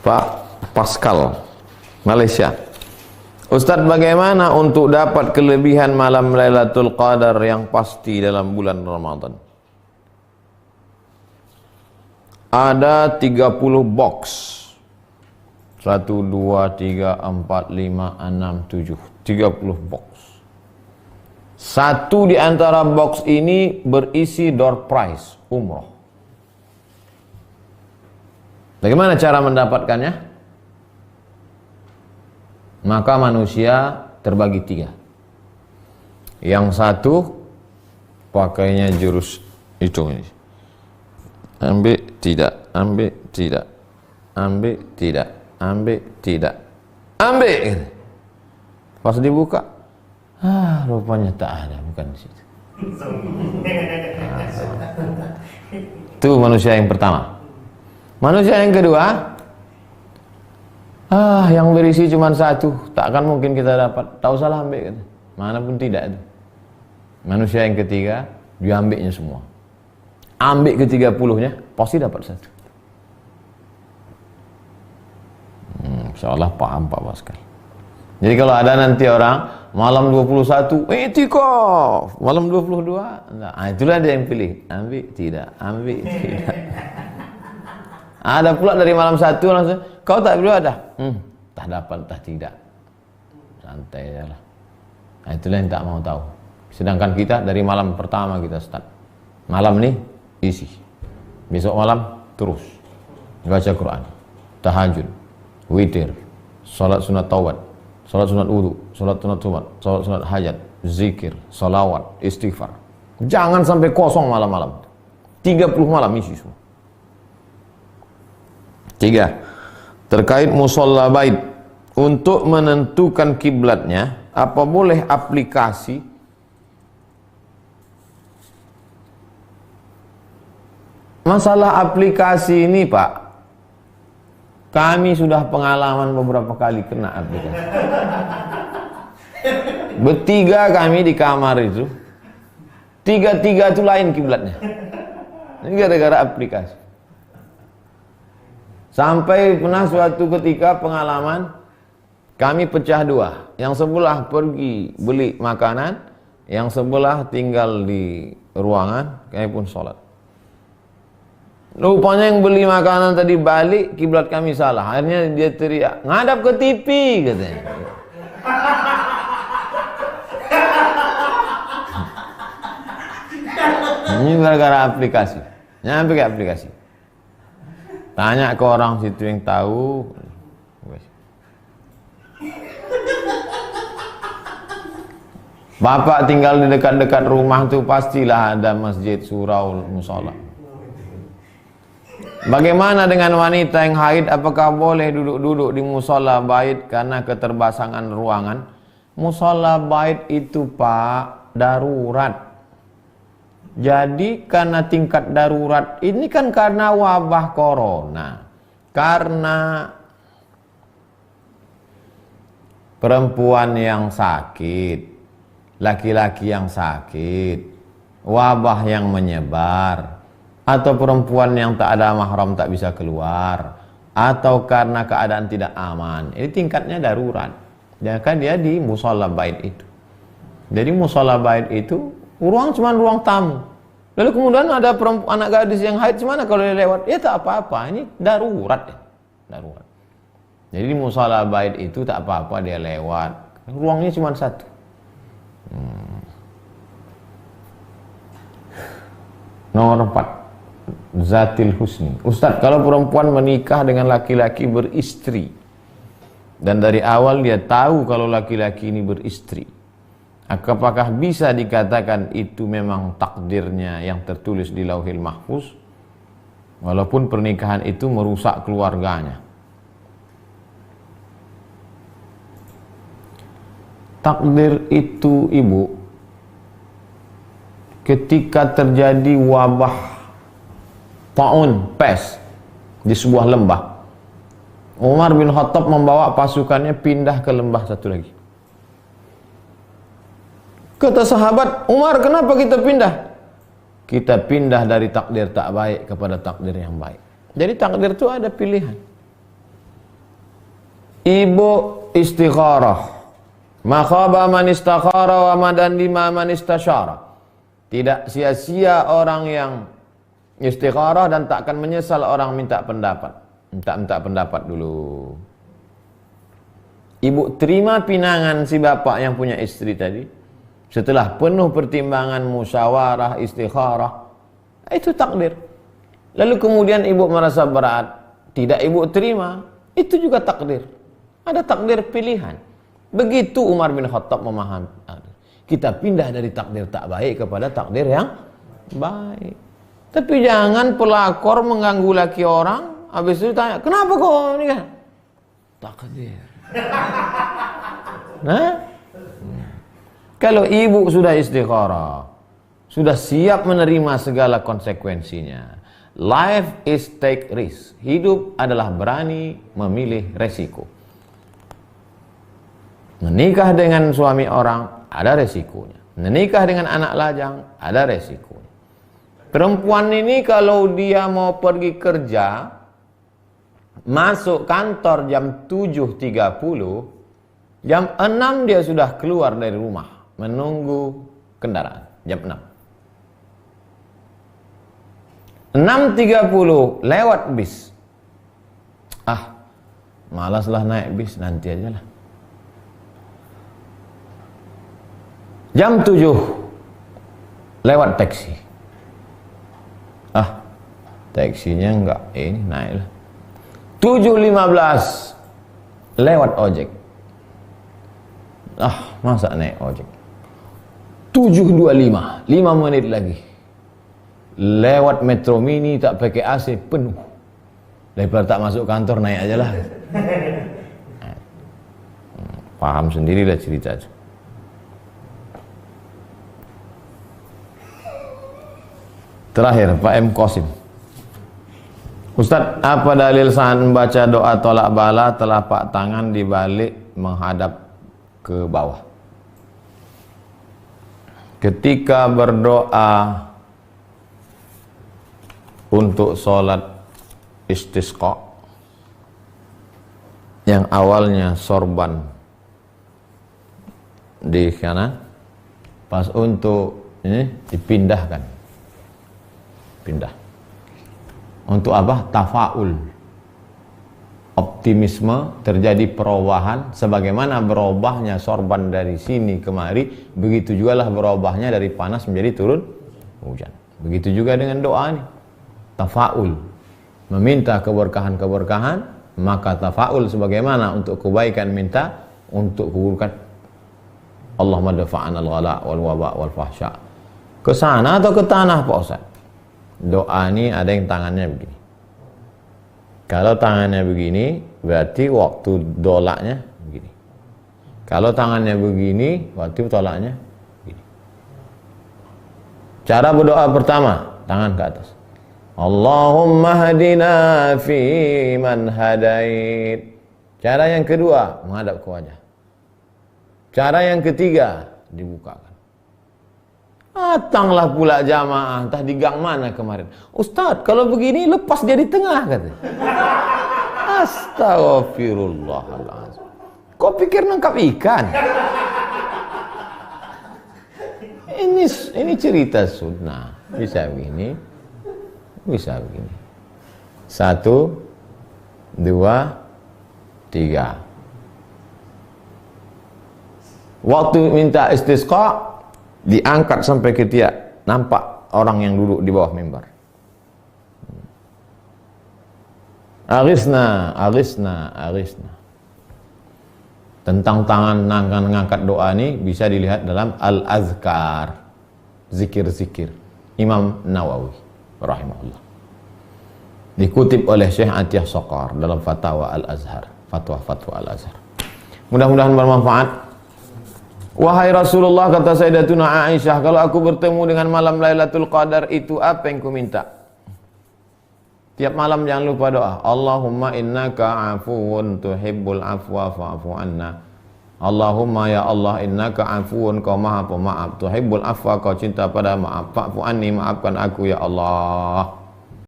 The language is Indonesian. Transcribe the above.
Pak Pascal, Malaysia. Ustadz, bagaimana untuk dapat kelebihan malam Lailatul Qadar yang pasti dalam bulan Ramadan? Ada 30 box. 1, 2, 3, 4, 5, 6, 7. 30 box. Satu di antara box ini berisi door prize umroh. Bagaimana cara mendapatkannya? Maka manusia terbagi 3. Yang satu pakainya jurus hitung ini. Ambil tidak, ambil tidak, ambil tidak, ambil tidak, ambil. Pas dibuka, rupanya tak ada, bukan di situ. Itu manusia yang pertama. Manusia yang kedua, yang berisi cuma satu, tak akan mungkin kita dapat. Tak usah ambil, kata. Mana pun tidak itu. Manusia yang ketiga, diambilnya semua. Ambil ke-30-nya, pasti dapat satu. Insyaallah paham Pak Pascal. Jadi kalau ada nanti orang malam 21 itikaf, malam 22, nah itulah dia yang pilih. Ambil tidak, ambil tidak. Ada pula dari malam 1 langsung, kau tak perlu ada. Tak dapat, tak tidak. Santai aja lah. Nah, itulah yang tak mau tahu. Sedangkan kita dari malam pertama kita start. Malam nih isi. Besok malam terus baca Quran, tahajud, witir, salat sunat taubat, salat sunat wudu, salat sunat sunat, salat sunat hajat, zikir, salawat, istighfar. Jangan sampai kosong malam-malam. 30 malam isi semua. 3. Terkait musalla bait, untuk menentukan kiblatnya, apa boleh aplikasi? Masalah aplikasi ini Pak, kami sudah pengalaman beberapa kali kena aplikasi. Bertiga kami di kamar itu, tiga-tiga itu lain kiblatnya. Ini gara-gara aplikasi. Sampai pernah suatu ketika pengalaman kami pecah 2. Yang sebelah pergi beli makanan, yang sebelah tinggal di ruangan, kami pun sholat. Rupanya yang beli makanan tadi balik, kiblat kami salah. Akhirnya dia teriak, ngadap ke TV katanya. Ini gara-gara aplikasi. Nyampe ke aplikasi. Tanya ke orang situ yang tahu. Bapak tinggal di dekat-dekat rumah tuh pastilah ada masjid, surau, musola. Bagaimana dengan wanita yang haid? Apakah boleh duduk-duduk di musola bait karena keterbasangan ruangan? Musola bait itu Pak darurat. Jadi karena tingkat darurat ini kan karena wabah corona, karena perempuan yang sakit, laki-laki yang sakit, wabah yang menyebar, atau perempuan yang tak ada mahram tak bisa keluar, atau karena keadaan tidak aman, ini tingkatnya darurat. Ya kan dia di musola bait itu. Jadi musola bait itu ruang cuma ruang tamu. Lalu kemudian ada anak gadis yang haid, gimana kalau dia lewat? Ya tak apa-apa, ini darurat ya. Darurat. Jadi di musola bait itu tak apa-apa dia lewat. Ruangnya cuma satu. Nomor 4. Zatil husni. Ustadz, kalau perempuan menikah dengan laki-laki beristri dan dari awal dia tahu kalau laki-laki ini beristri, apakah bisa dikatakan itu memang takdirnya yang tertulis di Lauhil Mahfuz, walaupun pernikahan itu merusak keluarganya? Takdir itu Ibu, ketika terjadi wabah taun, pes di sebuah lembah, Umar bin Khattab membawa pasukannya pindah ke lembah satu lagi. Kata sahabat, Umar, kenapa kita pindah? Kita pindah dari takdir tak baik kepada takdir yang baik. Jadi takdir itu ada pilihan. Ibu istikharah. Ma khaba man istakhara wa madandima man istasyara. Tidak sia-sia orang yang istikharah dan tak akan menyesal orang minta pendapat. Minta pendapat dulu. Ibu terima pinangan si bapak yang punya istri tadi. Setelah penuh pertimbangan, musyawarah, istikharah. Itu takdir. Lalu kemudian ibu merasa berat. Tidak ibu terima. Itu juga takdir. Ada takdir pilihan. Begitu Umar bin Khattab memahami. Kita pindah dari takdir tak baik kepada takdir yang baik. Tapi jangan pelakor mengganggu laki orang. Habis itu tanya, kenapa kau nikah? Takdir. Nah, kalau ibu sudah istikharah, sudah siap menerima segala konsekuensinya. Life is take risk. Hidup adalah berani memilih resiko. Menikah dengan suami orang, ada resikonya. Menikah dengan anak lajang, ada resikonya. Perempuan ini kalau dia mau pergi kerja, masuk kantor jam 7.30, jam 6 dia sudah keluar dari rumah, menunggu kendaraan, jam 6. 6.30 lewat bis. Malaslah naik bis, nanti aja lah. Jam 7 lewat taksi. Taksinya enggak, ini naiklah. 7.15 lewat ojek. Masa naik ojek. 7.25, 5 menit lagi. Lewat metro mini tak pakai AC penuh. Daripada tak masuk kantor, naik aja lah. Paham sendirilah cerita itu. Terakhir, Pak M. Qasim. Ustaz, apa dalil saat membaca doa tolak bala telapak tangan dibalik menghadap ke bawah? Ketika berdoa untuk sholat istisqa yang awalnya sorban di kanan, pas untuk ini dipindahkan. Pindah. Untuk apa? Tafaul. Optimisme, terjadi perubahan. Sebagaimana berubahnya sorban dari sini kemari, begitu jugalah berubahnya dari panas menjadi turun hujan. Begitu juga dengan doa ini. Tafaul. Meminta keberkahan-keberkahan, maka tafaul sebagaimana untuk kebaikan minta, untuk keburukan. Allahumma dafa'an al-ghala wal waba wal fahsya. Ke sana atau ke tanah Pak Ustaz? Doa ini ada yang tangannya begini. Kalau tangannya begini, berarti waktu dolaknya begini. Kalau tangannya begini, waktu tolaknya begini. Cara berdoa pertama, tangan ke atas. Allahumma hadina fi man hadait. Cara yang kedua, menghadap ke wajah. Cara yang ketiga, dibukakan. Datanglah pula jamaah, entah di gang mana kemarin. Ustaz, kalau begini lepas dia di tengah, kata. Astagfirullahaladzim. Kau pikir nangkap ikan? Ini cerita sunnah. Bisa begini, bisa begini. 1, 2, 3. Waktu minta istisqa, diangkat sampai ke tiak, nampak orang yang duduk di bawah mimbar. Aghithna, aghithna, aghithna. Tentang tangan ngangkat doa ini bisa dilihat dalam Al-Azkar, zikir-zikir Imam Nawawi rahimahullah. Dikutip oleh Syekh Atiyah Soqar dalam Fatwa Al-Azhar, fatwa Al-Azhar. Mudah-mudahan bermanfaat. Wahai Rasulullah, kata Sayyidatuna Aisyah, kalau aku bertemu dengan malam Lailatul Qadar itu apa yang ku minta? Tiap malam jangan lupa doa. Allahumma innaka afuwun tuhibbul afwa fa'fu anna. Allahumma ya Allah innaka afuwun, kau maha pemaaf, tuhibbul afwa, kau cinta pada maaf, fa'fu anni, maafkan aku ya Allah.